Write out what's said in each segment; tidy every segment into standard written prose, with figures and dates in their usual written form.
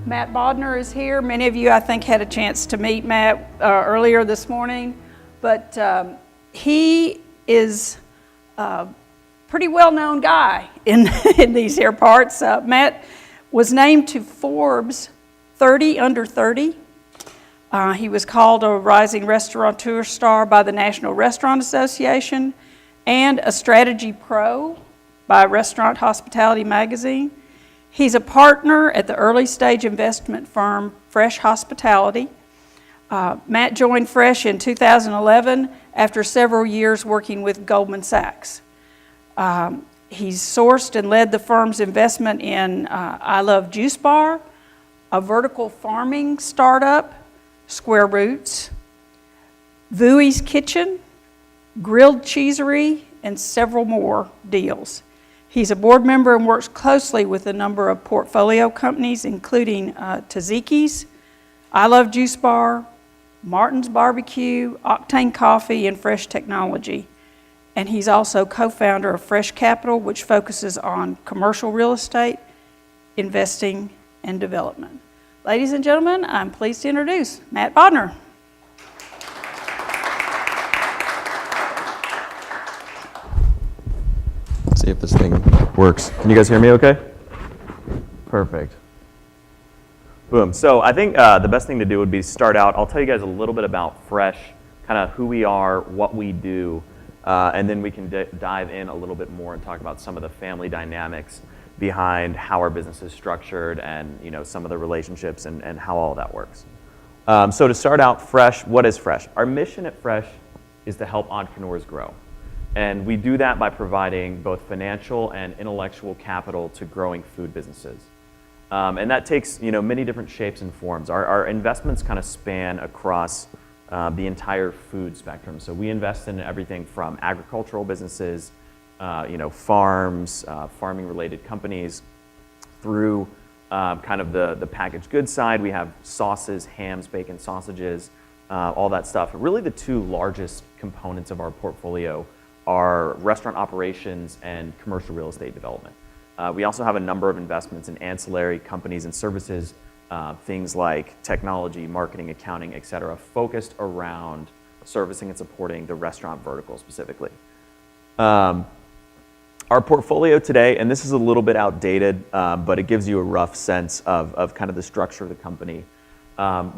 Matt Bodnar is here. Many of you, I think, had a chance to meet Matt earlier this morning, but he is a pretty well-known guy in these here parts. Matt was named to Forbes 30 Under 30. He was called a rising restaurateur star by the National Restaurant Association and a strategy pro by Restaurant Hospitality Magazine. He's a partner at the early stage investment firm Fresh Hospitality. Matt joined Fresh in 2011 after several years working with Goldman Sachs. He's sourced and led the firm's investment in I Love Juice Bar, a vertical farming startup, Square Roots, Vui's Kitchen, Grilled Cheesery, and several more deals. He's a board member and works closely with a number of portfolio companies, including Tzatziki's, I Love Juice Bar, Martin's Barbecue, Octane Coffee, and Fresh Technology. And he's also co-founder of Fresh Capital, which focuses on commercial real estate, investing, and development. Ladies and gentlemen, I'm pleased to introduce Matt Bodnar. See if this thing works. Can you guys hear me okay? Perfect. Boom. So I think the best thing to do would be start out. I'll tell you guys a little bit about Fresh, kind of who we are, what we do, and then we can dive in a little bit more and talk about some of the family dynamics behind how our business is structured and some of the relationships and how all that works. So to start out, Fresh, what is Fresh? Our mission at Fresh is to help entrepreneurs grow. And we do that by providing both financial and intellectual capital to growing food businesses. And that takes many different shapes and forms. Our investments kind of span across the entire food spectrum. So we invest in everything from agricultural businesses, farms, farming related companies, through kind of the packaged goods side. We have sauces, hams, bacon, sausages, all that stuff. Really the two largest components of our portfolio are restaurant operations and commercial real estate development. We also have a number of investments in ancillary companies and services, things like technology, marketing, accounting, et cetera, focused around servicing and supporting the restaurant vertical specifically. Our portfolio today, and this is a little bit outdated, but it gives you a rough sense of kind of the structure of the company.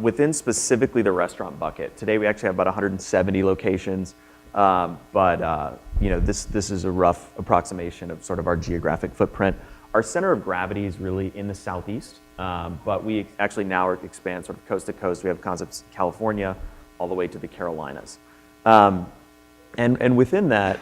Within specifically the restaurant bucket, today we actually have about 170 locations. This is a rough approximation of sort of our geographic footprint. Our center of gravity is really in the southeast, but we actually now expand sort of coast to coast. We have concepts in California all the way to the Carolinas. And within that,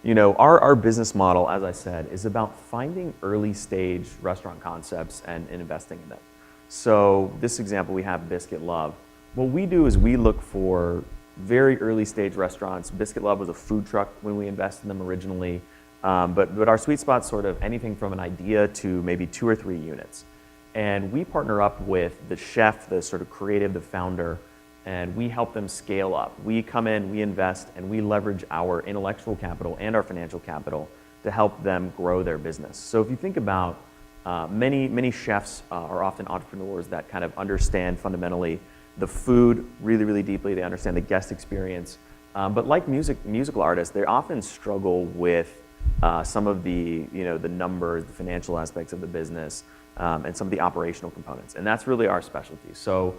our business model, as I said, is about finding early stage restaurant concepts and investing in them. So this example, we have Biscuit Love. What we do is we look for very early stage restaurants. Biscuit Love was a food truck when we invested in them originally, but our sweet spot's sort of anything from an idea to maybe 2 or 3 units. And we partner up with the chef, the sort of creative, the founder, and we help them scale up. We come in, we invest, and we leverage our intellectual capital and our financial capital to help them grow their business. So if you think about many chefs are often entrepreneurs that kind of understand fundamentally the food really, really deeply. They understand the guest experience. But like musical artists, they often struggle with some of the numbers, the financial aspects of the business, and some of the operational components. And that's really our specialty. So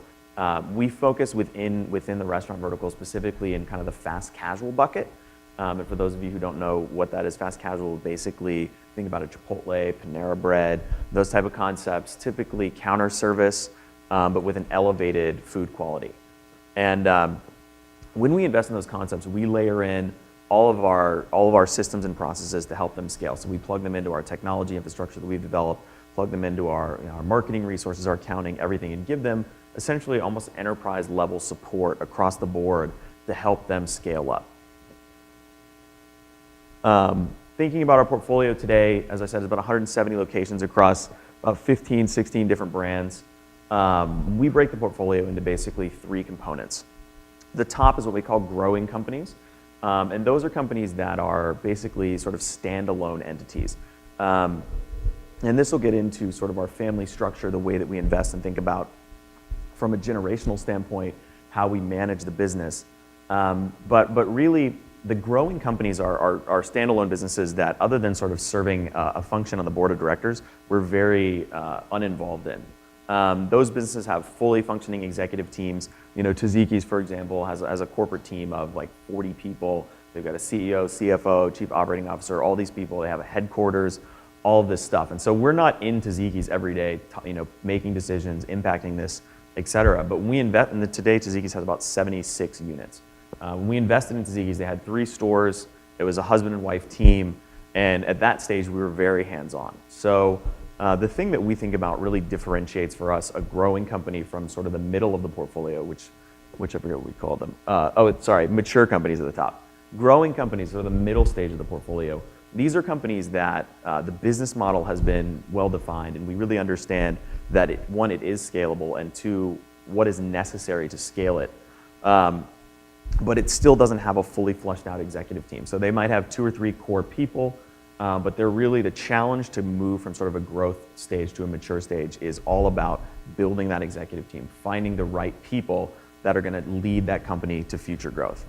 we focus within the restaurant vertical, specifically in kind of the fast casual bucket. And for those of you who don't know what that is, fast casual, basically think about a Chipotle, Panera Bread, those type of concepts, typically counter service, but with an elevated food quality. And when we invest in those concepts, we layer in all of our systems and processes to help them scale. So we plug them into our technology infrastructure that we've developed, plug them into our marketing resources, our accounting, everything, and give them essentially almost enterprise level support across the board to help them scale up. Thinking about our portfolio today, as I said, it's about 170 locations across about 15, 16 different brands. We break the portfolio into basically 3 components. The top is what we call growing companies. And those are companies that are basically sort of standalone entities. And this will get into sort of our family structure, the way that we invest and think about from a generational standpoint, how we manage the business. But really, the growing companies are standalone businesses that, other than sort of serving a function on the board of directors, we're very uninvolved in. Those businesses have fully functioning executive teams. You know, Taziki's, for example, has a corporate team of like 40 people. They've got a CEO, CFO, chief operating officer, all these people. They have a headquarters, all of this stuff. And so we're not in Taziki's every day, making decisions, impacting this, et cetera. But when we invest, and today Taziki's has about 76 units. When we invested in Taziki's, they had 3 stores. It was a husband and wife team. And at that stage, we were very hands-on. So the thing that we think about really differentiates for us a growing company from sort of the middle of the portfolio, which I forget what we call them. Mature companies at the top. Growing companies are the middle stage of the portfolio. These are companies that the business model has been well-defined, and we really understand that, one, it is scalable, and two, what is necessary to scale it. But it still doesn't have a fully fleshed out executive team. So they might have 2 or 3 core people, but they're really the challenge to move from sort of a growth stage to a mature stage is all about building that executive team, finding the right people that are going to lead that company to future growth.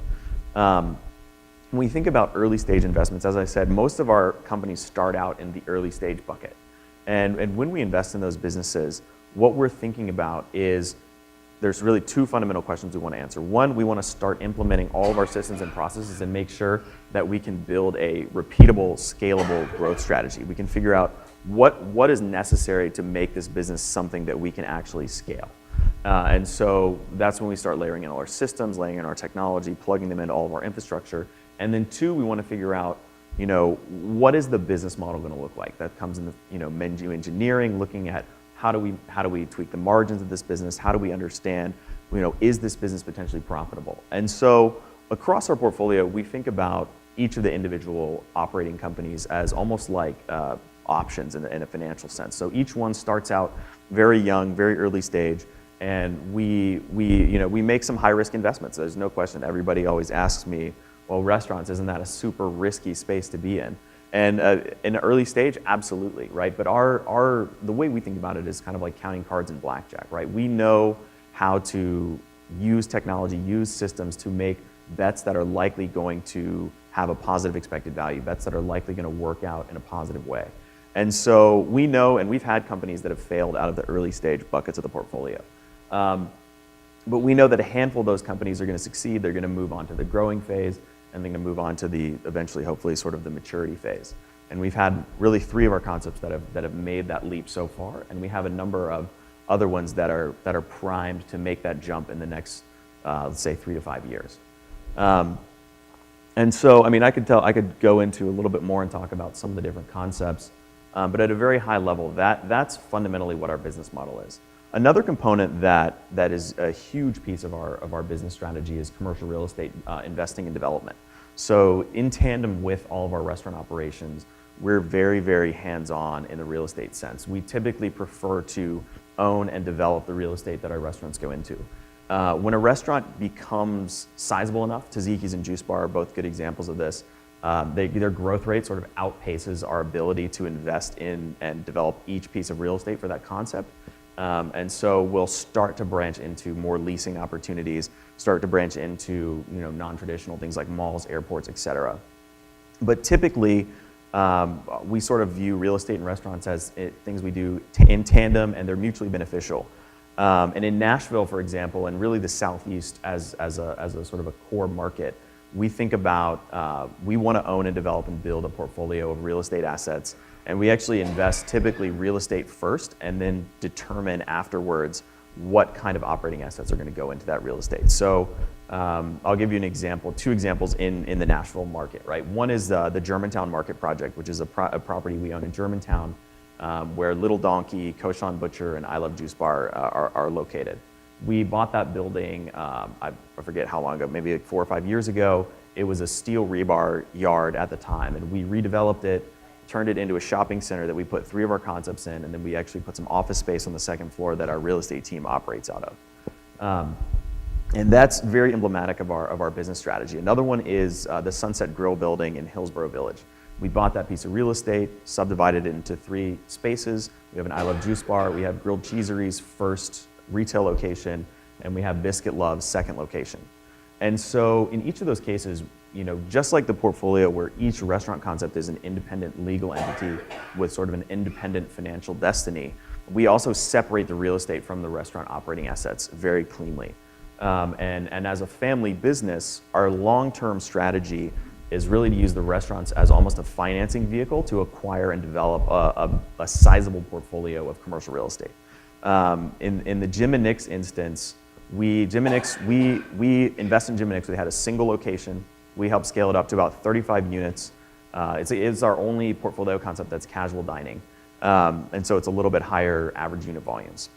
When we think about early stage investments, as I said, most of our companies start out in the early stage bucket. And when we invest in those businesses, what we're thinking about is there's really 2 fundamental questions we want to answer. One, we want to start implementing all of our systems and processes and make sure that we can build a repeatable, scalable growth strategy. We can figure out what is necessary to make this business something that we can actually scale. And so that's when we start layering in all our systems, layering in our technology, plugging them into all of our infrastructure. And then 2, we want to figure out, what is the business model going to look like? That comes in the, menu engineering, looking at how do we tweak the margins of this business? How do we understand, is this business potentially profitable? And so across our portfolio, we think about each of the individual operating companies as almost like options in a financial sense. So each one starts out very young, very early stage, and we make some high risk investments. There's no question. Everybody always asks me, well, restaurants, isn't that a super risky space to be in? And in the early stage, absolutely, right? But the way we think about it is kind of like counting cards in blackjack, right? We know how to use technology, use systems to make bets that are likely going to have a positive expected value, bets that are likely going to work out in a positive way. And so we know, and we've had companies that have failed out of the early stage buckets of the portfolio. But we know that a handful of those companies are going to succeed. They're going to move on to the growing phase, and they're going to move on to the eventually, hopefully, sort of the maturity phase. And we've had really 3 of our concepts that have made that leap so far, and we have a number of other ones that are primed to make that jump in the next, let's say, 3 to 5 years. And so, I could go into a little bit more and talk about some of the different concepts, but at a very high level, that's fundamentally what our business model is. Another component that is a huge piece of our business strategy is commercial real estate investing and development. So in tandem with all of our restaurant operations, we're very, very hands-on in the real estate sense. We typically prefer to own and develop the real estate that our restaurants go into. When a restaurant becomes sizable enough, Taziki's and Juice Bar are both good examples of this, their growth rate sort of outpaces our ability to invest in and develop each piece of real estate for that concept. And so we'll start to branch into more leasing opportunities, start to branch into non-traditional things like malls, airports, et cetera. But typically, we sort of view real estate and restaurants as things we do in tandem, and they're mutually beneficial. And in Nashville, for example, and really the Southeast as a sort of a core market, we think about, we want to own and develop and build a portfolio of real estate assets. And we actually invest typically real estate first and then determine afterwards what kind of operating assets are going to go into that real estate. So I'll give you an example, 2 examples in the Nashville market, right? One is the Germantown Market Project, which is a property we own in Germantown, where Little Donkey, Koshan Butcher, and I Love Juice Bar are located. We bought that building, I forget how long ago, maybe like 4 or 5 years ago. It was a steel rebar yard at the time, and we redeveloped it, turned it into a shopping center that we put 3 of our concepts in, and then we actually put some office space on the 2nd floor that our real estate team operates out of. And that's very emblematic of our business strategy. Another one is the Sunset Grill building in Hillsborough Village. We bought that piece of real estate, subdivided it into 3 spaces. We have an I Love Juice Bar, we have Grilled Cheesery's first retail location, and we have Biscuit Love's second location. And so in each of those cases, just like the portfolio where each restaurant concept is an independent legal entity with sort of an independent financial destiny, we also separate the real estate from the restaurant operating assets very cleanly. And as a family business, our long-term strategy is really to use the restaurants as almost a financing vehicle to acquire and develop a sizable portfolio of commercial real estate. In the Jim and Nick's instance, we invest in Jim and Nick's. We had a single location. We helped scale it up to about 35 units. It's our only portfolio concept that's casual dining. And so it's a little bit higher average unit volumes.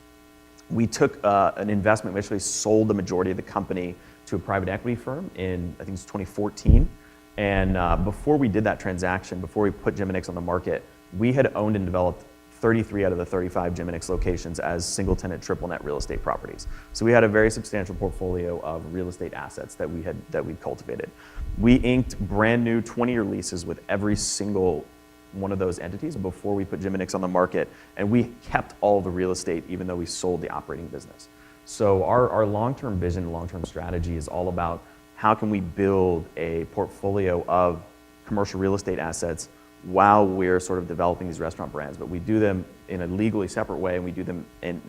We took an investment, we actually sold the majority of the company to a private equity firm in, I think it's 2014. And before we did that transaction, before we put Jim and Nick's on the market, we had owned and developed 33 out of the 35 Jim and Nick's locations as single tenant triple net real estate properties. So we had a very substantial portfolio of real estate assets that we'd cultivated. We inked brand new 20-year leases with every single one of those entities before we put Jim and Nick's on the market, and we kept all the real estate even though we sold the operating business. So our long-term vision, long-term strategy is all about how can we build a portfolio of commercial real estate assets while we're sort of developing these restaurant brands, but we do them in a legally separate way, and we do them in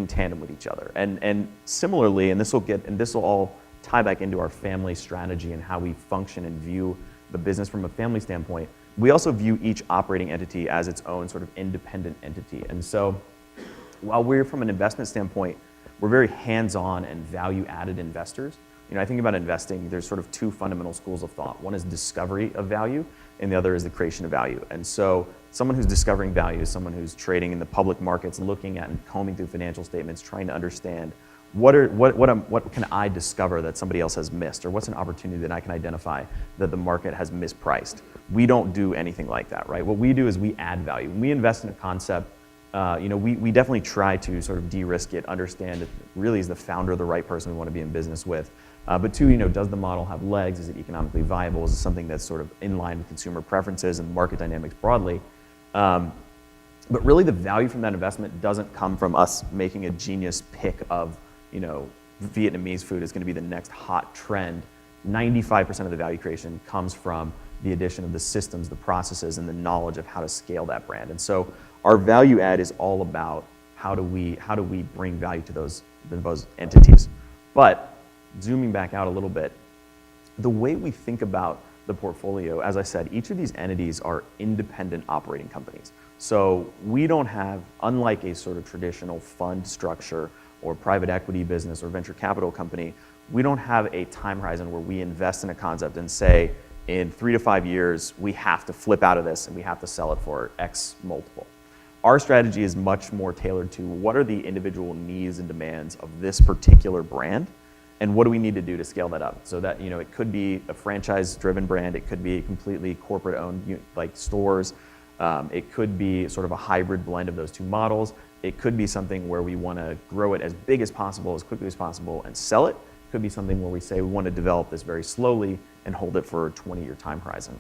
tandem with each other. And similarly, and this will all tie back into our family strategy and how we function and view the business from a family standpoint. We also view each operating entity as its own sort of independent entity. And so while we're from an investment standpoint, we're very hands-on and value-added investors. I think about investing, there's sort of 2 fundamental schools of thought. One is discovery of value, and the other is the creation of value. And so someone who's discovering value is someone who's trading in the public markets, looking at and combing through financial statements, trying to understand what can I discover that somebody else has missed, or what's an opportunity that I can identify that the market has mispriced. We don't do anything like that, right? What we do is we add value. When we invest in a concept, we definitely try to sort of de-risk it, understand if really is the founder the right person we want to be in business with. But 2, does the model have legs? Is it economically viable? Is it something that's sort of in line with consumer preferences and market dynamics broadly? But really the value from that investment doesn't come from us making a genius pick of, Vietnamese food is going to be the next hot trend. 95% of the value creation comes from the addition of the systems, the processes, and the knowledge of how to scale that brand. And so our value add is all about how do we bring value to those entities. But zooming back out a little bit, the way we think about the portfolio, as I said, each of these entities are independent operating companies. So we don't have, unlike a sort of traditional fund structure or private equity business or venture capital company, we don't have a time horizon where we invest in a concept and say, in 3 to 5 years, we have to flip out of this and we have to sell it for X multiple. Our strategy is much more tailored to what are the individual needs and demands of this particular brand, and what do we need to do to scale that up? So that, it could be a franchise-driven brand, it could be completely corporate-owned, like stores, it could be sort of a hybrid blend of those 2 models. It could be something where we want to grow it as big as possible, as quickly as possible, and sell it. It could be something where we say we want to develop this very slowly and hold it for a 20-year time horizon.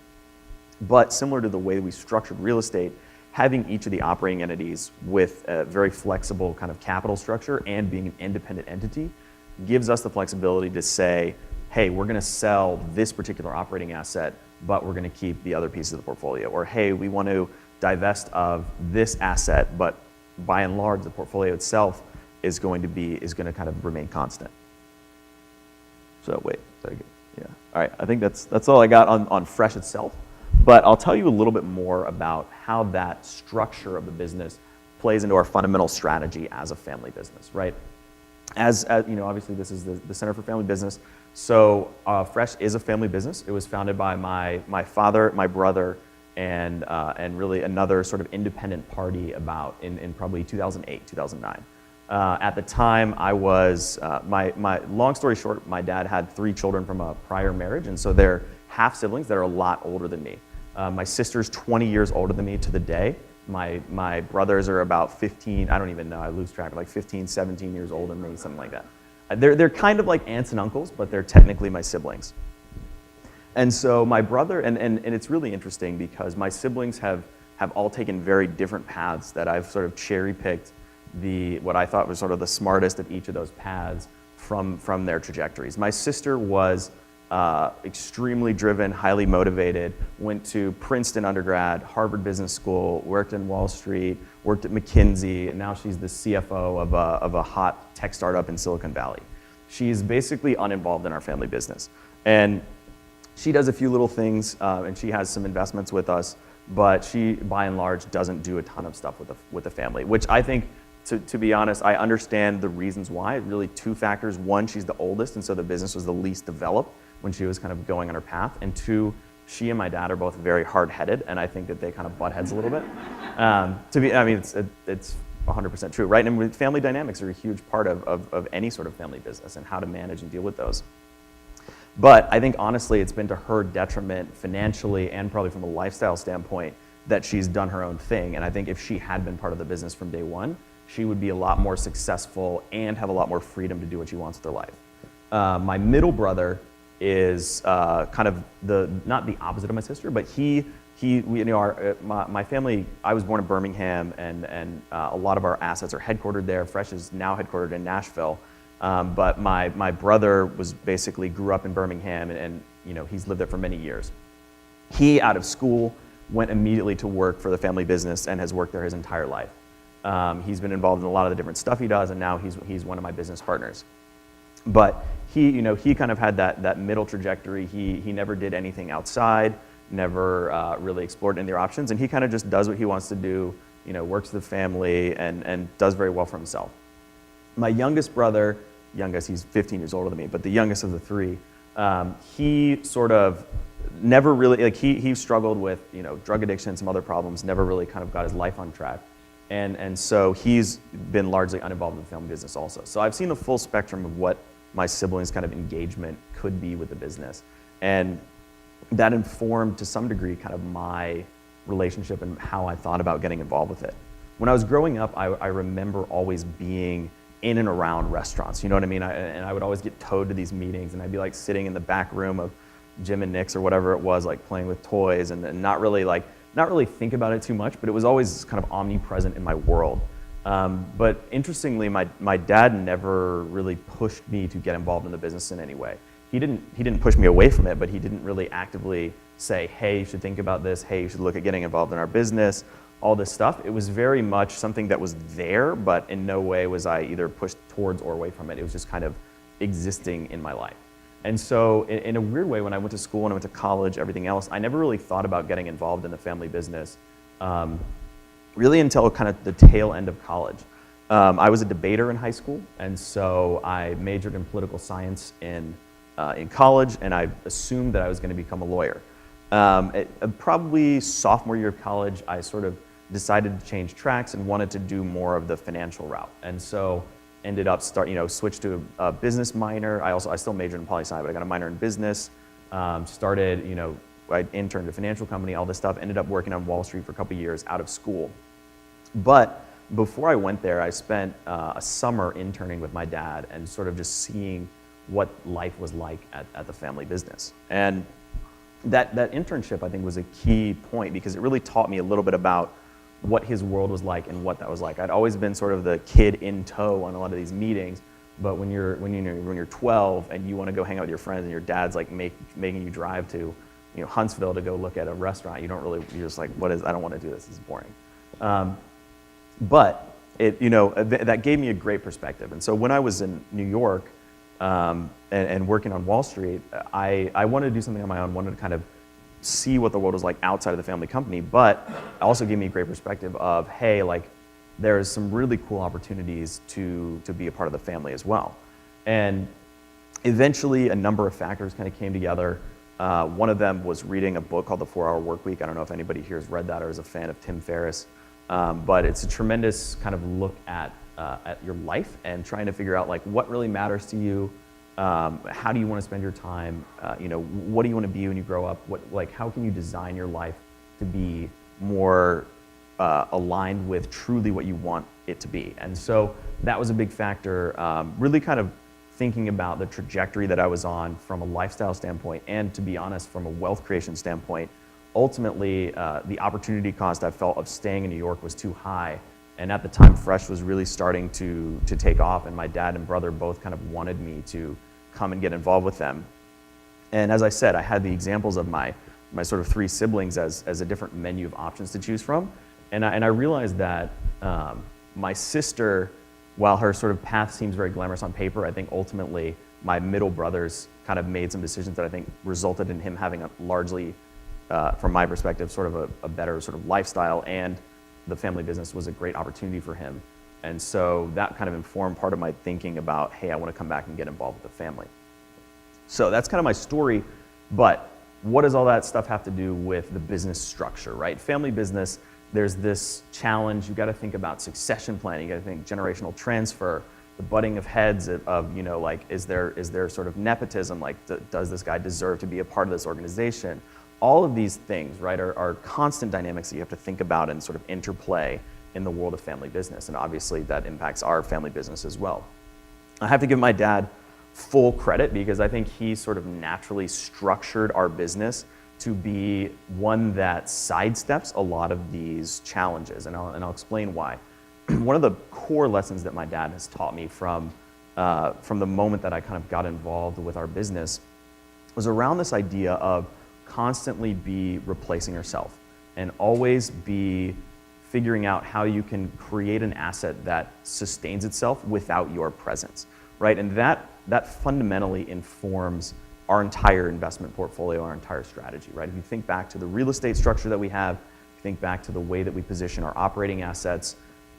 But similar to the way we structured real estate, having each of the operating entities with a very flexible kind of capital structure and being an independent entity gives us the flexibility to say, hey, we're going to sell this particular operating asset, but we're going to keep the other pieces of the portfolio. Or, hey, we want to divest of this asset, but by and large, the portfolio itself is going to kind of remain constant. So wait, yeah. All right, I think that's all I got on Fresh itself. But I'll tell you a little bit more about how that structure of the business plays into our fundamental strategy as a family business, right? As obviously this is the Center for Family Business. So Fresh is a family business. It was founded by my father, my brother, and really another sort of independent party in probably 2008, 2009. At the time, I was, my long story short, my dad had 3 children from a prior marriage, and so they're half siblings that are a lot older than me. My sister's 20 years older than me to the day. My brothers are about 15, I don't even know, I lose track, like 15, 17 years older than me, something like that. They're kind of like aunts and uncles, but they're technically my siblings. And so my brother, and it's really interesting because my siblings have all taken very different paths that I've sort of cherry-picked what I thought was sort of the smartest of each of those paths from their trajectories. My sister was extremely driven, highly motivated, went to Princeton undergrad, Harvard Business School, worked in Wall Street, worked at McKinsey, and now she's the CFO of a hot tech startup in Silicon Valley. She's basically uninvolved in our family business. And she does a few little things, and she has some investments with us, but she, by and large, doesn't do a ton of stuff with the family, which I think, to be honest, I understand the reasons why. Really two factors. One, she's the oldest, and so the business was the least developed when she was kind of going on her path. And two, she and my dad are both very hard-headed, and I think that they kind of butt heads a little bit. It's 100% true, right? And family dynamics are a huge part of any sort of family business and how to manage and deal with those. But I think honestly, it's been to her detriment financially and probably from a lifestyle standpoint that she's done her own thing. And I think if she had been part of the business from day one, she would be a lot more successful and have a lot more freedom to do what she wants with her life. My middle brother is kind of not the opposite of my sister, but my family, I was born in Birmingham, and a lot of our assets are headquartered there. Fresh is now headquartered in Nashville. But my brother was basically grew up in Birmingham, and he's lived there for many years. He, out of school, went immediately to work for the family business and has worked there his entire life. He's been involved in a lot of the different stuff he does, and now he's one of my business partners. But he kind of had that middle trajectory. He never did anything outside, never really explored any of their options, and he kind of just does what he wants to do, works with the family, and does very well for himself. My youngest brother, he's 15 years older than me, but the youngest of the three, he sort of never really, he struggled with, drug addiction, some other problems, never really kind of got his life on track. And so he's been largely uninvolved in the family business also. So I've seen the full spectrum of what my siblings' kind of engagement could be with the business. And that informed, to some degree, kind of my relationship and how I thought about getting involved with it. When I was growing up, I remember always being in and around restaurants, you know what I mean? And I would always get towed to these meetings, and I'd be like sitting in the back room of Jim and Nick's or whatever it was, like playing with toys, and not really think about it too much, but it was always kind of omnipresent in my world. But interestingly, my dad never really pushed me to get involved in the business in any way. He didn't push me away from it, but he didn't really actively say, hey, you should think about this, hey, you should look at getting involved in our business, all this stuff. It was very much something that was there, but in no way was I either pushed towards or away from it. It was just kind of existing in my life. And so in a weird way, when I went to school and I went to college, everything else, I never really thought about getting involved in the family business really until kind of the tail end of college. I was a debater in high school, and so I majored in political science in college, and I assumed that I was going to become a lawyer. Probably sophomore year of college, I sort of decided to change tracks and wanted to do more of the financial route, and so ended up switched to a business minor. I still majored in poli-sci, but I got a minor in business. I interned at a financial company, all this stuff. Ended up working on Wall Street for a couple of years out of school. But before I went there, I spent a summer interning with my dad and sort of just seeing what life was like at the family business. And that internship, I think, was a key point because it really taught me a little bit about what his world was like and what that was like. I'd always been sort of the kid in tow on a lot of these meetings, but when you're 12 and you want to go hang out with your friends and your dad's like making you drive to Huntsville to go look at a restaurant, you're just like, I don't want to do this. This is boring. But that gave me a great perspective. And so when I was in New York and working on Wall Street, I wanted to do something on my own. Wanted to kind of see what the world was like outside of the family company, but it also gave me a great perspective of, hey, like there's some really cool opportunities to be a part of the family as well. And eventually a number of factors kind of came together. One of them was reading a book called The 4-Hour Workweek. I don't know if anybody here has read that or is a fan of Tim Ferriss, but it's a tremendous kind of look at your life and trying to figure out like what really matters to you. How do you want to spend your time? What do you want to be when you grow up? How can you design your life to be more aligned with truly what you want it to be? And so that was a big factor. Really kind of thinking about the trajectory that I was on from a lifestyle standpoint, and to be honest, from a wealth creation standpoint, ultimately the opportunity cost I felt of staying in New York was too high. And at the time, Fresh was really starting to take off, and my dad and brother both kind of wanted me to come and get involved with them. And as I said, I had the examples of my sort of three siblings as a different menu of options to choose from. And I realized that my sister, while her sort of path seems very glamorous on paper, I think ultimately my middle brothers kind of made some decisions that I think resulted in him having a largely, from my perspective, sort of a better sort of lifestyle, and the family business was a great opportunity for him. And so that kind of informed part of my thinking about, hey, I want to come back and get involved with the family. So that's kind of my story, but what does all that stuff have to do with the business structure, right? Family business, there's this challenge. You got to think about succession planning. You got to think generational transfer, the butting of heads of, you know, like, is there sort of nepotism? Like, does this guy deserve to be a part of this organization? All of these things, right, are constant dynamics that you have to think about and sort of interplay in the world of family business. And obviously that impacts our family business as well. I have to give my dad full credit because I think he sort of naturally structured our business to be one that sidesteps a lot of these challenges. And I'll explain why. One of the core lessons that my dad has taught me from the moment that I kind of got involved with our business was around this idea of constantly be replacing yourself and always be figuring out how you can create an asset that sustains itself without your presence, right? And that fundamentally informs our entire investment portfolio, our entire strategy, right? If you think back to the real estate structure that we have, if you think back to the way that we position our operating assets,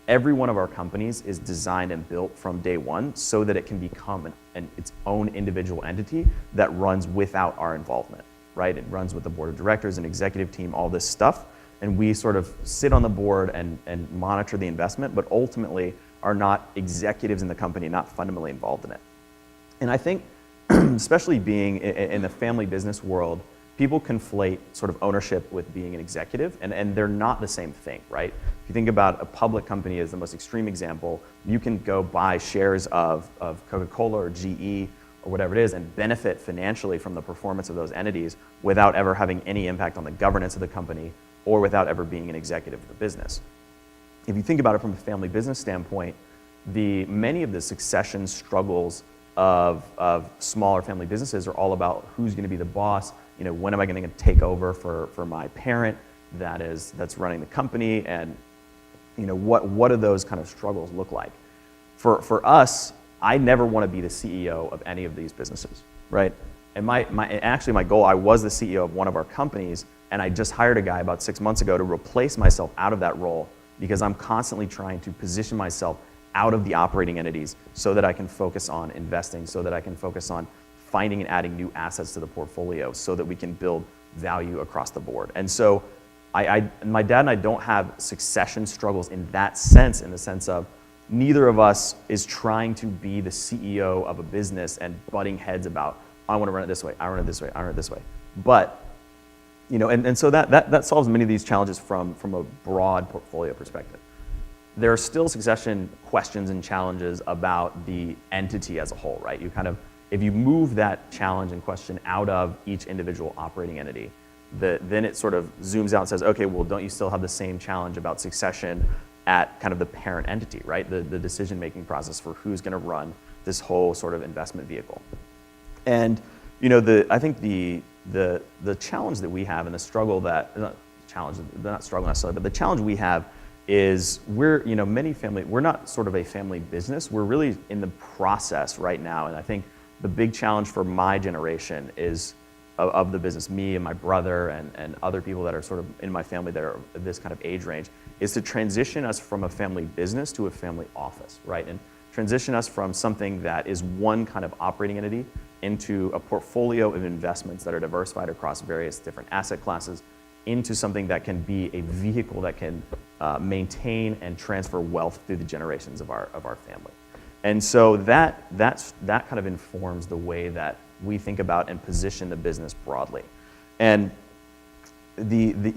every one of our companies is designed and built from day one so that it can become its own individual entity that runs without our involvement, right? It runs with the board of directors and executive team, all this stuff. And we sort of sit on the board and monitor the investment, but ultimately are not executives in the company, not fundamentally involved in it. And I think, especially being in the family business world, people conflate sort of ownership with being an executive, and they're not the same thing, right? If you think about a public company as the most extreme example, you can go buy shares of Coca-Cola or GE or whatever it is and benefit financially from the performance of those entities without ever having any impact on the governance of the company or without ever being an executive of the business. If you think about it from a family business standpoint, many of the succession struggles of smaller family businesses are all about who's going to be the boss. You know, when am I going to take over for my parent that's running the company, and you know, what do those kind of struggles look like? For us, I never want to be the CEO of any of these businesses, right? And my goal, I was the CEO of one of our companies, and I just hired a guy about 6 months ago to replace myself out of that role because I'm constantly trying to position myself out of the operating entities so that I can focus on investing, so that I can focus on finding and adding new assets to the portfolio so that we can build value across the board. And so my dad and I don't have succession struggles in that sense, in the sense of neither of us is trying to be the CEO of a business and butting heads about, I want to run it this way, I run it this way, I run it this way. But, you know, and so that solves many of these challenges from a broad portfolio perspective. There are still succession questions and challenges about the entity as a whole, right? You kind of, if you move that challenge and question out of each individual operating entity, then it sort of zooms out and says, okay, well, don't you still have the same challenge about succession at kind of the parent entity, right? The decision-making process for who's going to run this whole sort of investment vehicle. And, you know, I think the challenge that we have and the struggle that, not struggle necessarily, but the challenge we have is we're not sort of a family business. We're really in the process right now. And I think the big challenge for my generation is of the business, me and my brother and other people that are sort of in my family that are this kind of age range, is to transition us from a family business to a family office, right? And transition us from something that is one kind of operating entity into a portfolio of investments that are diversified across various different asset classes, into something that can be a vehicle that can maintain and transfer wealth through the generations of our family. And so that kind of informs the way that we think about and position the business broadly. And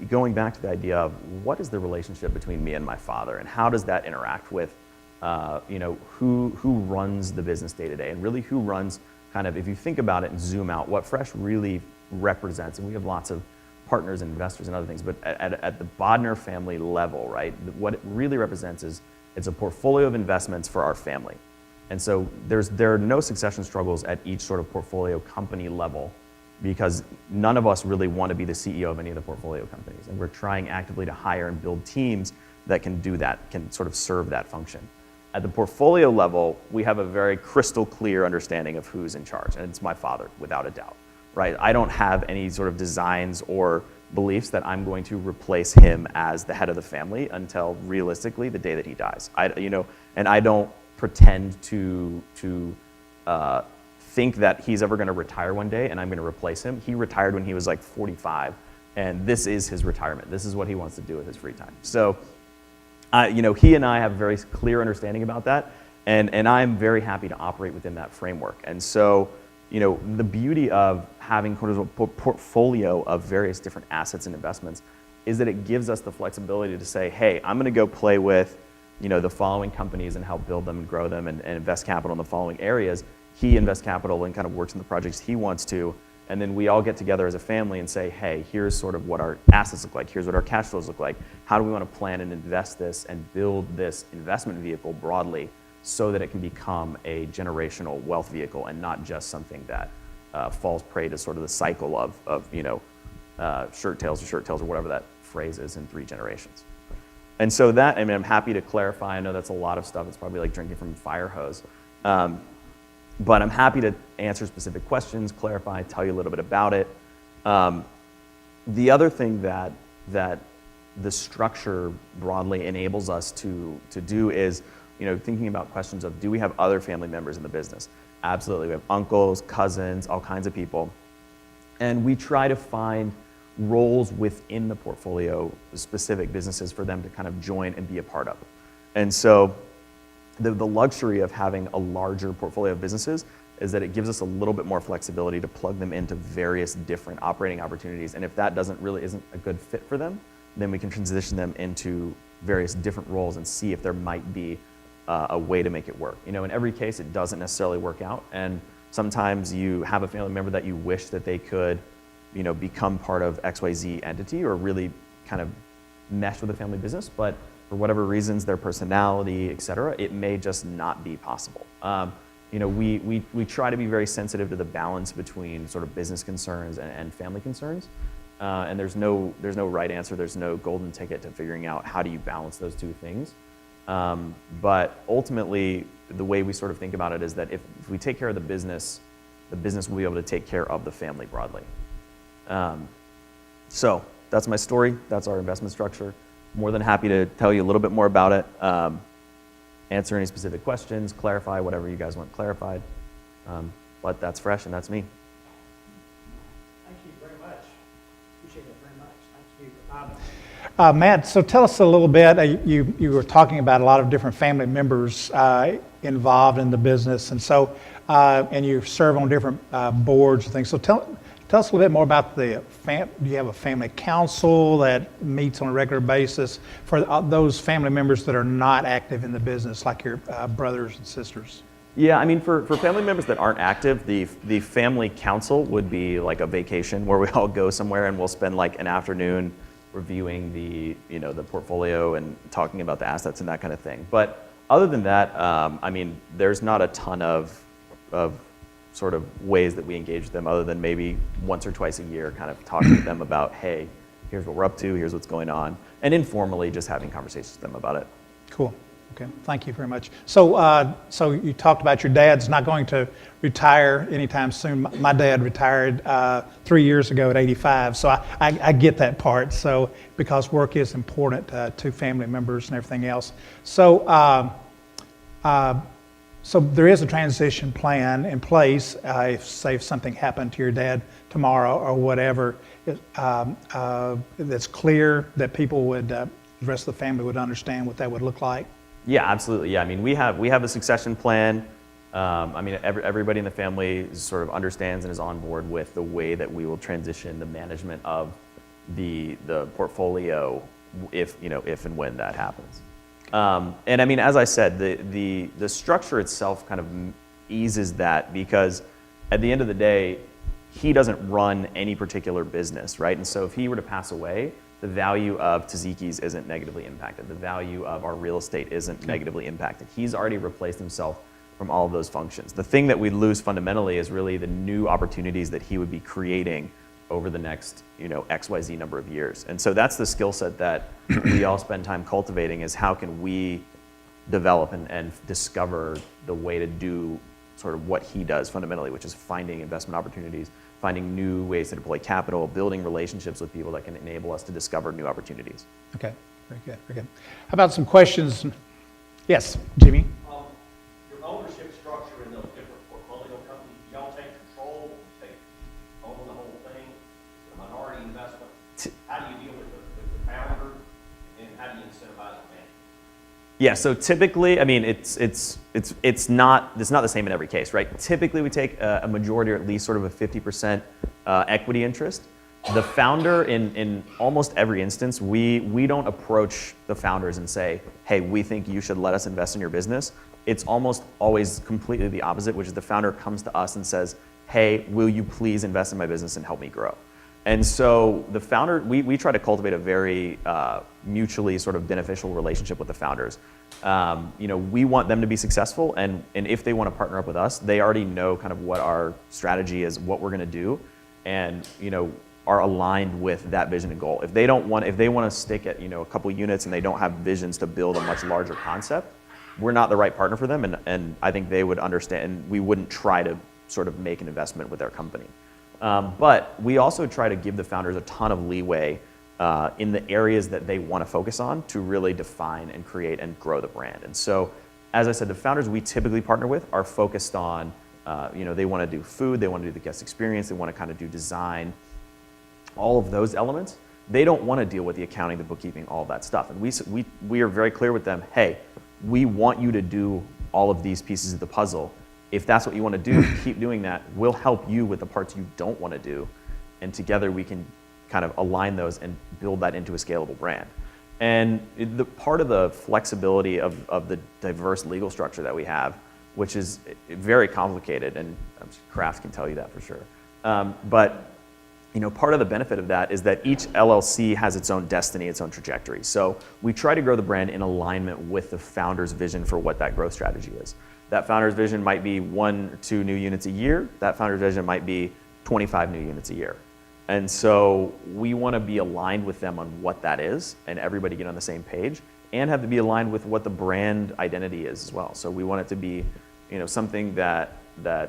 going back to the idea of what is the relationship between me and my father, and how does that interact with who runs the business day to day, and really who runs kind of, if you think about it and zoom out, what Fresh really represents, and we have lots of partners and investors and other things, but at the Bodnar family level, right, what it really represents is it's a portfolio of investments for our family. And so there are no succession struggles at each sort of portfolio company level, because none of us really want to be the CEO of any of the portfolio companies. And we're trying actively to hire and build teams that can do that, can sort of serve that function. At the portfolio level, we have a very crystal clear understanding of who's in charge, and it's my father, without a doubt, right? I don't have any sort of designs or beliefs that I'm going to replace him as the head of the family until realistically the day that he dies. And I don't pretend to think that he's ever going to retire one day and I'm going to replace him. He retired when he was like 45, and this is his retirement. This is what he wants to do with his free time. So, he and I have a very clear understanding about that, and I'm very happy to operate within that framework. And so, the beauty of having a portfolio of various different assets and investments is that it gives us the flexibility to say, hey, I'm going to go play with the following companies and help build them and grow them and invest capital in the following areas. He invests capital and kind of works in the projects he wants to, and then we all get together as a family and say, hey, here's sort of what our assets look like, here's what our cash flows look like, how do we want to plan and invest this and build this investment vehicle broadly so that it can become a generational wealth vehicle and not just something that falls prey to sort of the cycle of shirt tails or whatever that phrase is in 3 generations. And so that, I'm happy to clarify. I know that's a lot of stuff. It's probably like drinking from a fire hose. But I'm happy to answer specific questions, clarify, tell you a little bit about it. The other thing that the structure broadly enables us to do is, thinking about questions of, do we have other family members in the business? Absolutely. We have uncles, cousins, all kinds of people. And we try to find roles within the portfolio, specific businesses for them to kind of join and be a part of. And so the luxury of having a larger portfolio of businesses is that it gives us a little bit more flexibility to plug them into various different operating opportunities. And if that isn't a good fit for them, then we can transition them into various different roles and see if there might be a way to make it work. In every case, it doesn't necessarily work out. And sometimes you have a family member that you wish that they could, become part of XYZ entity or really kind of mesh with the family business, but for whatever reasons, their personality, et cetera, it may just not be possible. We try to be very sensitive to the balance between sort of business concerns and family concerns. And there's no right answer. There's no golden ticket to figuring out how do you balance those two things. But ultimately, the way we sort of think about it is that if we take care of the business will be able to take care of the family broadly. So that's my story. That's our investment structure. More than happy to tell you a little bit more about it, answer any specific questions, clarify whatever you guys want clarified. But that's Fresh, and that's me. Thank you very much. Appreciate it very much. Thank you. Matt, so tell us a little bit. You were talking about a lot of different family members involved in the business, and so and you serve on different boards and things. So tell us a little bit more about do you have a family council that meets on a regular basis for those family members that are not active in the business, like your brothers and sisters? Yeah, for family members that aren't active, the family council would be like a vacation where we all go somewhere and we'll spend like an afternoon reviewing the portfolio and talking about the assets and that kind of thing. But other than that, there's not a ton of sort of ways that we engage with them other than maybe once or twice a year kind of talking to them about, hey, here's what we're up to, here's what's going on, and informally just having conversations with them about it. Cool. Okay, thank you very much. So you talked about your dad's not going to retire anytime soon. My dad retired 3 years ago at 85, so I get that part. So because work is important to family members and everything else. So there is a transition plan in place. If something happened to your dad tomorrow or whatever, that's clear that people would, the rest of the family would understand what that would look like. Yeah, absolutely. Yeah, we have a succession plan. Everybody in the family sort of understands and is on board with the way that we will transition the management of the portfolio if and when that happens. And I mean, as I said, the structure itself kind of eases that, because at the end of the day, he doesn't run any particular business, right? And so if he were to pass away, the value of Taziki's isn't negatively impacted. The value of our real estate isn't negatively impacted. He's already replaced himself from all of those functions. The thing that we lose fundamentally is really the new opportunities that he would be creating over the next, XYZ number of years. And so that's the skill set that we all spend time cultivating, is how can we develop and discover the way to do sort of what he does fundamentally, which is finding investment opportunities, finding new ways to deploy capital, building relationships with people that can enable us to discover new opportunities. Okay, very good, very good. How about some questions? Yes, Jimmy? Your ownership structure in those different portfolio companies, y'all take control, own the whole thing, the minority investment. How do you deal with the founder, and how do you incentivize the management? Yeah, so typically, I mean, it's not the same in every case, right? Typically, we take a majority, or at least sort of a 50% equity interest. The founder, in almost every instance, we don't approach the founders and say, hey, we think you should let us invest in your business. It's almost always completely the opposite, which is the founder comes to us and says, hey, will you please invest in my business and help me grow? And so the founder, we try to cultivate a very mutually sort of beneficial relationship with the founders. We want them to be successful, and if they want to partner up with us, they already know kind of what our strategy is, what we're going to do, and are aligned with that vision and goal. If they want to stick at a couple units and they don't have visions to build a much larger concept, we're not the right partner for them, and I think they would understand, and we wouldn't try to sort of make an investment with their company. But we also try to give the founders a ton of leeway in the areas that they want to focus on to really define and create and grow the brand. And so, as I said, the founders we typically partner with are focused on, they want to do food, they want to do the guest experience, they want to kind of do design, all of those elements. They don't want to deal with the accounting, the bookkeeping, all of that stuff. And we are very clear with them, hey, we want you to do all of these pieces of the puzzle. If that's what you want to do, keep doing that. We'll help you with the parts you don't want to do. And together we can kind of align those and build that into a scalable brand. And the part of the flexibility of the diverse legal structure that we have, which is very complicated, and Kraft can tell you that for sure. But part of the benefit of that is that each LLC has its own destiny, its own trajectory. So we try to grow the brand in alignment with the founder's vision for what that growth strategy is. That founder's vision might be 1 or 2 new units a year. That founder's vision might be 25 new units a year. And so we want to be aligned with them on what that is, and everybody get on the same page, and have to be aligned with what the brand identity is as well. So we want it to be, something that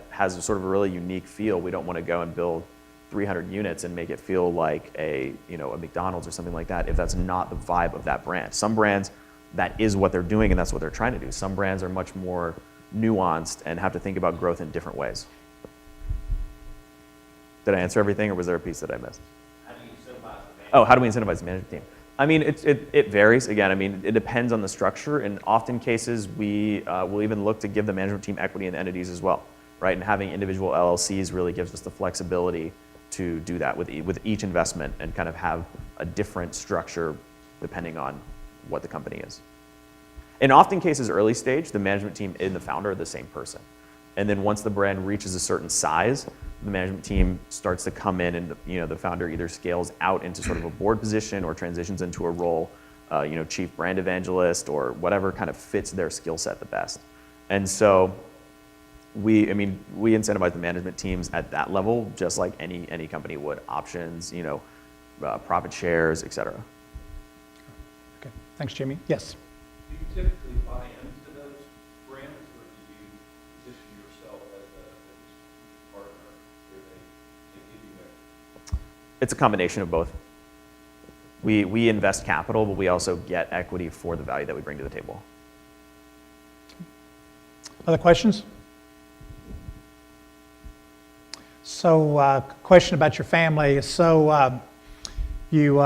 has a sort of a really unique feel. We don't want to go and build 300 units and make it feel like a McDonald's or something like that if that's not the vibe of that brand. Some brands, that is what they're doing and that's what they're trying to do. Some brands are much more nuanced and have to think about growth in different ways. Did I answer everything, or was there a piece that I missed? How do you incentivize the management? Oh, how do we incentivize the management team? I mean, it varies. Again, I mean, it depends on the structure. In often cases, we will even look to give the management team equity in the entities as well, right? And having individual LLCs really gives us the flexibility to do that with each investment and kind of have a different structure depending on what the company is. In often cases, early stage, the management team and the founder are the same person. And then once the brand reaches a certain size, the management team starts to come in, and the founder either scales out into sort of a board position or transitions into a role, chief brand evangelist or whatever kind of fits their skill set the best. And so we incentivize the management teams at that level, just like any company would. Options, profit shares, et cetera. Okay, thanks, Jimmy. Yes. Do you typically buy into those brands, or do you position yourself as a partner where they give you that? It's a combination of both. We invest capital, but we also get equity for the value that we bring to the table. Other questions? So, question about your family. So, you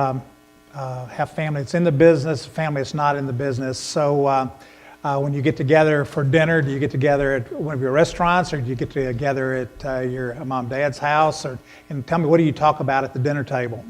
have family that's in the business, family that's not in the business. So, when you get together for dinner, do you get together at one of your restaurants, or do you get together at your mom and dad's house? And tell me, what do you talk about at the dinner table?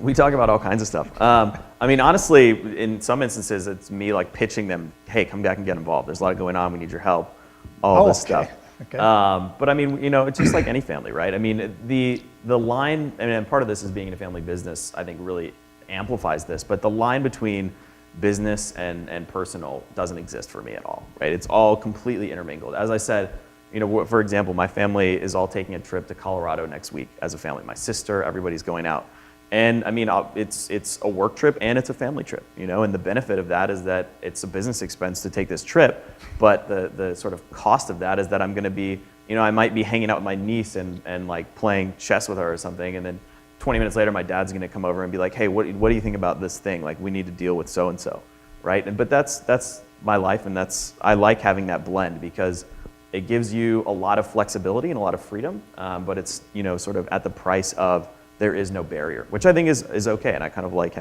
We talk about all kinds of stuff. I mean, honestly, in some instances, it's me like pitching them, hey, come back and get involved. There's a lot going on. We need your help. All this stuff. Okay. But I mean, it's just like any family, right? I mean, the line, and part of this is being in a family business, I think really amplifies this, but the line between business and personal doesn't exist for me at all, right? It's all completely intermingled. As I said, for example, my family is all taking a trip to Colorado next week as a family. My sister, everybody's going out. And I mean, it's a work trip and it's a family trip, and the benefit of that is that it's a business expense to take this trip, but the sort of cost of that is that I'm going to be, I might be hanging out with my niece and like playing chess with her or something, and then 20 minutes later, my dad's going to come over and be like, hey, what do you think about this thing? Like, we need to deal with so-and-so, right? But that's my life, and I like having that blend because it gives you a lot of flexibility and a lot of freedom, but it's, sort of at the price of there is no barrier, which I think is okay, and I kind of like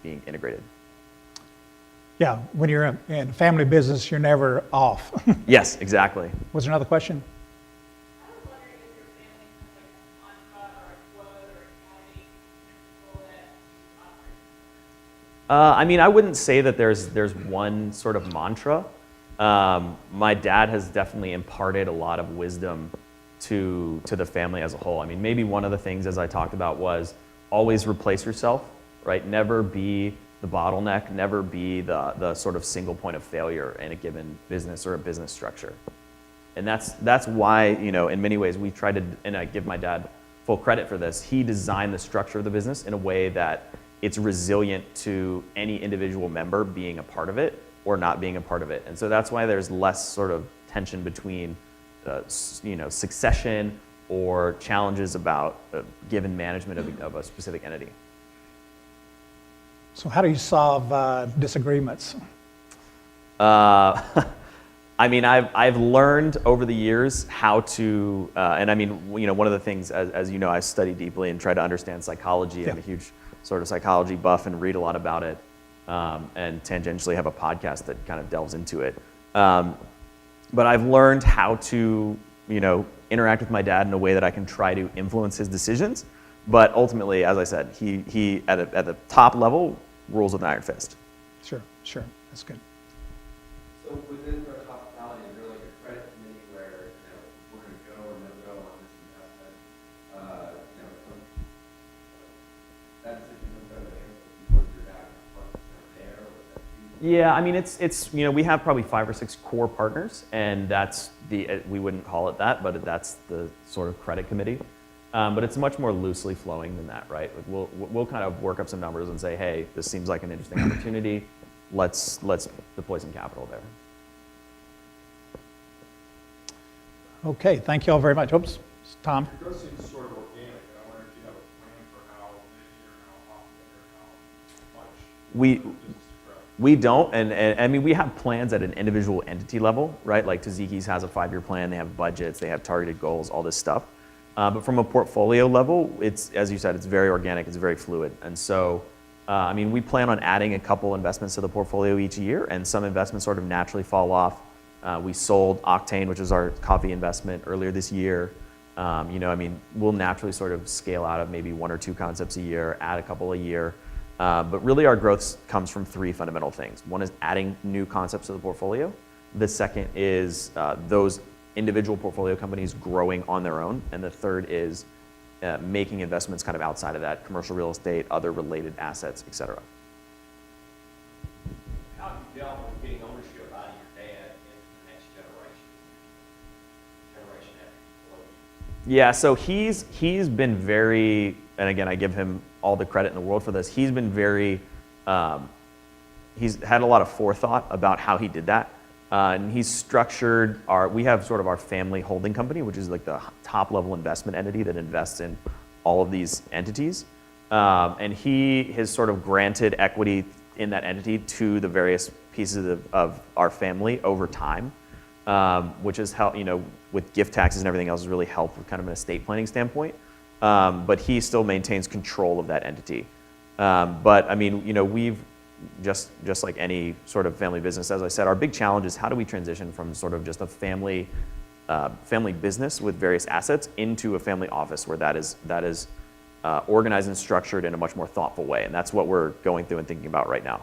being integrated. Yeah, when you're in family business, you're never off. Yes, exactly. Was there another question? I was wondering if your family has like a mantra or a quote or a guiding principle that you operate. I mean, I wouldn't say that there's one sort of mantra. My dad has definitely imparted a lot of wisdom to the family as a whole. I mean, maybe one of the things, as I talked about, was always replace yourself, right? Never be the bottleneck, never be the sort of single point of failure in a given business or a business structure. And that's why, in many ways we tried to, and I give my dad full credit for this, he designed the structure of the business in a way that it's resilient to any individual member being a part of it or not being a part of it. And so that's why there's less sort of tension between succession or challenges about given management of a specific entity. So how do you solve disagreements? I mean, I've learned over the years how to, and I mean, one of the things, as you know, I study deeply and try to understand psychology. Yeah. I'm a huge sort of psychology buff and read a lot about it, and tangentially have a podcast that kind of delves into it. But I've learned how to, interact with my dad in a way that I can try to influence his decisions. But ultimately, as I said, he at the top level rules with an iron fist. Sure, that's good. So within the hospitality, is there like a credit committee where, we're going to go or no go on this investment? That decision is going to be your dad there or is that you? Yeah, I mean, it's we have probably 5 or 6 core partners, and that's we wouldn't call it that, but that's the sort of credit committee. But it's much more loosely flowing than that, right? Like we'll kind of work up some numbers and say, hey, this seems like an interesting opportunity. Let's deploy some capital there. Okay, thank you all very much. Oops, Tom. Your growth seems sort of organic, and I wonder if you have a plan for how many or how often or how much business to grow. We don't, and I mean, we have plans at an individual entity level, right? Like Tzatziki's has a 5-year plan, they have budgets, they have targeted goals, all this stuff. But from a portfolio level, it's, as you said, it's very organic, it's very fluid. And so, I mean, we plan on adding a couple investments to the portfolio each year, and some investments sort of naturally fall off. We sold Octane, which is our coffee investment, earlier this year. I mean, we'll naturally sort of scale out of maybe 1 or 2 concepts a year, add a couple a year. But really our growth comes from 3 fundamental things. One is adding new concepts to the portfolio. The second is those individual portfolio companies growing on their own. And the third is making investments kind of outside of that, commercial real estate, other related assets, et cetera. How have you dealt with getting ownership out of your dad into the next generation after below you? Yeah, so he's been very, and again, I give him all the credit in the world for this. He's been very, he's had a lot of forethought about how he did that. And he's structured we have sort of our family holding company, which is like the top level investment entity that invests in all of these entities. And he has sort of granted equity in that entity to the various pieces of our family over time, which has helped, with gift taxes and everything else, has really helped with kind of an estate planning standpoint. But he still maintains control of that entity. But I mean, we've just like any sort of family business, as I said, our big challenge is how do we transition from sort of just a family business with various assets into a family office where that is organized and structured in a much more thoughtful way. And that's what we're going through and thinking about right now.